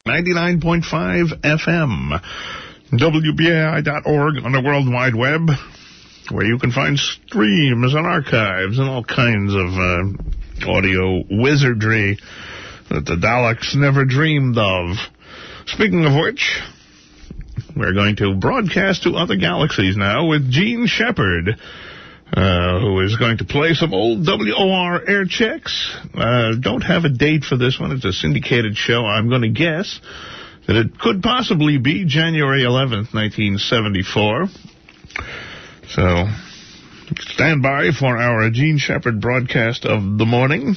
99.5 FM, WBAI.org on the World Wide Web, where you can find streams and archives and all kinds of audio wizardry that the Daleks never dreamed of. Speaking of which, we're going to broadcast to other galaxies now with Gene Shepard, who is going to play some old WOR air checks. Don't have a date for this one. It's a syndicated show. I'm going to guess that it could possibly be January 11th, 1974. So stand by for our Gene Shepard broadcast of the morning.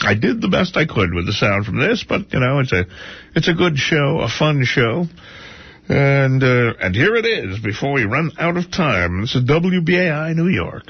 I did the best I could with the sound from this, but, you know, it's a good show, a fun show. And here it is, before we run out of time. This is WBAI New York.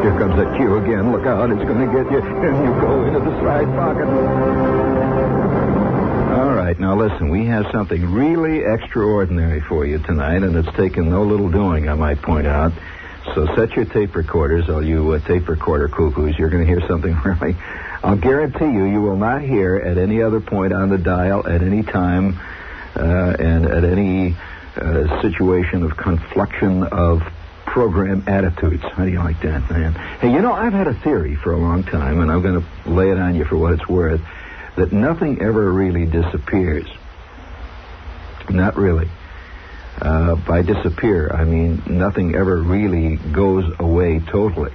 Here comes that cue again. Look out, it's going to get you. And you go into the side pocket. All right, now listen, we have something really extraordinary for you tonight, and it's taken no little doing, I might point out. So set your tape recorders, all you tape recorder cuckoos. You're going to hear something really... I'll guarantee you will not hear at any other point on the dial at any time and at any situation of confliction of program attitudes. How do you like that, man? Hey, you know, I've had a theory for a long time, and I'm going to lay it on you for what it's worth, that nothing ever really disappears. Not really. By disappear, I mean nothing ever really goes away totally.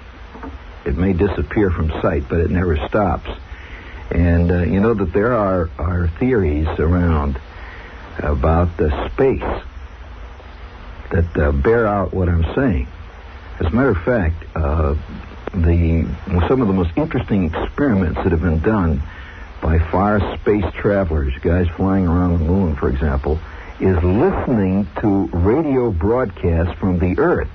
It may disappear from sight, but it never stops. And you know that there are theories around about the space that bear out what I'm saying. As a matter of fact, some of the most interesting experiments that have been done by far space travelers, guys flying around the moon, for example, is listening to radio broadcasts from the Earth.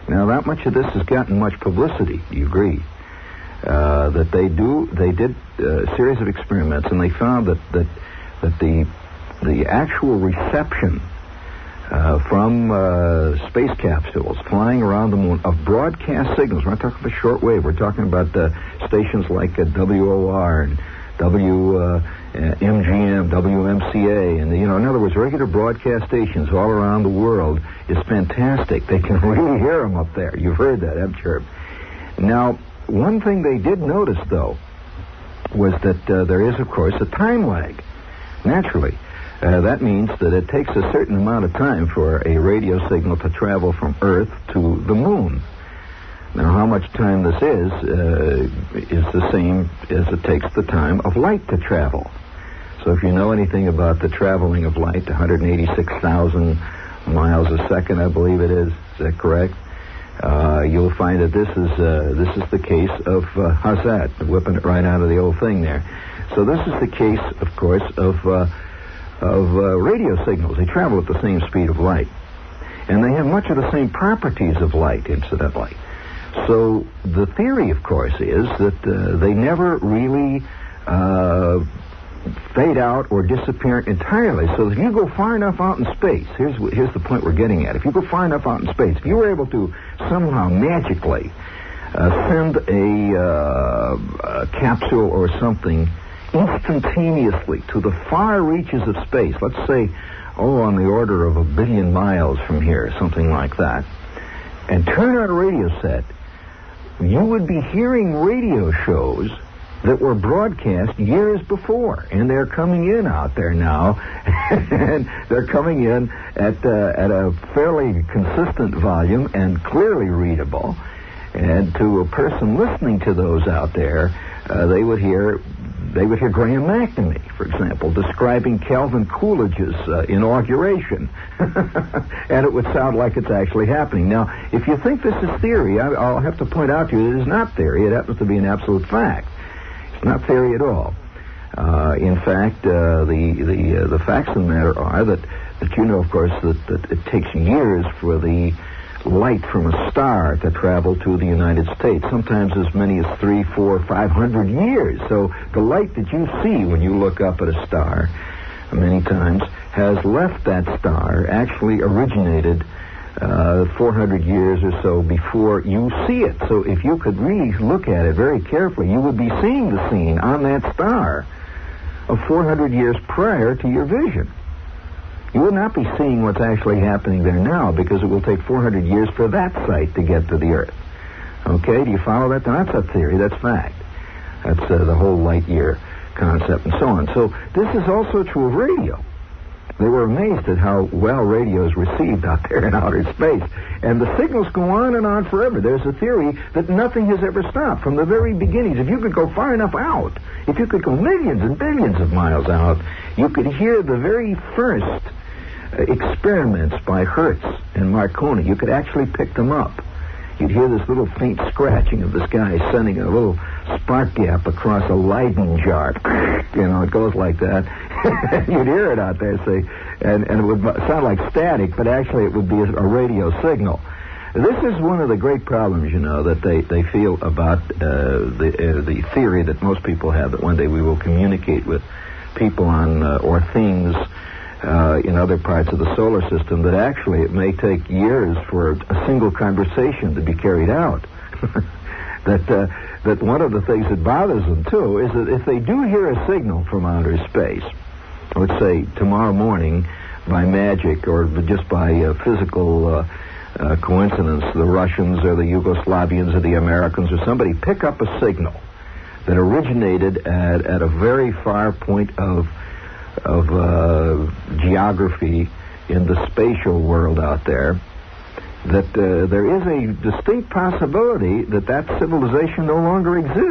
Now, that much of this has gotten much publicity, you agree, that they did a series of experiments, and they found that the actual reception from space capsules flying around the moon of broadcast signals. We're not talking about shortwave. We're talking about stations like WOR and WMGM, WMCA, and in other words, regular broadcast stations all around the world is fantastic. They can really hear them up there. You've heard that, haven't you? Now, one thing they did notice, though, was that there is, of course, a time lag. Naturally. That means that it takes a certain amount of time for a radio signal to travel from Earth to the moon. Now, how much time this is the same as it takes the time of light to travel. So if you know anything about the traveling of light, 186,000 miles a second, I believe it is. Is that correct? you'll find that this is the case of how's that? Whipping it right out of the old thing there. So this is the case, of course, of radio signals. They travel at the same speed of light, and they have much of the same properties of light, incidentally. So the theory, of course, is that they never really fade out or disappear entirely. So if you go far enough out in space, here's the point we're getting at. If you go far enough out in space, if you were able to somehow magically send a capsule or something instantaneously to the far reaches of space, let's say, on the order of 1 billion miles from here, something like that, and turn on a radio set, you would be hearing radio shows that were broadcast years before, and they're coming in out there now, and they're coming in at a fairly consistent volume and clearly readable. And to a person listening to those out there, they would hear Graham McNamee, for example, describing Calvin Coolidge's inauguration, and it would sound like it's actually happening. Now, if you think this is theory, I'll have to point out to you that it is not theory. It happens to be an absolute fact. It's not theory at all. In fact, the facts of the matter are that you know, of course, that it takes years for the light from a star to travel to the United States, sometimes as many as 300, 400, 500 years. So the light that you see when you look up at a star many times has left that star, actually originated 400 years or so before you see it. So if you could really look at it very carefully, you would be seeing the scene on that star of 400 years prior to your vision. You will not be seeing what's actually happening there now, because it will take 400 years for that sight to get to the Earth. Okay, do you follow that? Now, that's not theory, that's fact. That's the whole light year concept and so on. So this is also true of radio. They were amazed at how well radio is received out there in outer space. And the signals go on and on forever. There's a theory that nothing has ever stopped from the very beginnings. If you could go far enough out, if you could go millions and billions of miles out, you could hear the very first experiments by Hertz and Marconi. You could actually pick them up. You'd hear this little faint scratching of this guy sending a little spark gap across a Leyden jar. You know, it goes like that. You'd hear it out there, see, and it would sound like static, but actually it would be a radio signal. This is one of the great problems, you know, that they feel about the theory that most people have, that one day we will communicate with people on or things in other parts of the solar system, that actually it may take years for a single conversation to be carried out. That one of the things that bothers them, too, is that if they do hear a signal from outer space, let's say tomorrow morning, by magic or just by physical coincidence, the Russians or the Yugoslavians or the Americans or somebody pick up a signal that originated at a very far point of geography in the spatial world out there, that there is a distinct possibility that civilization no longer exists.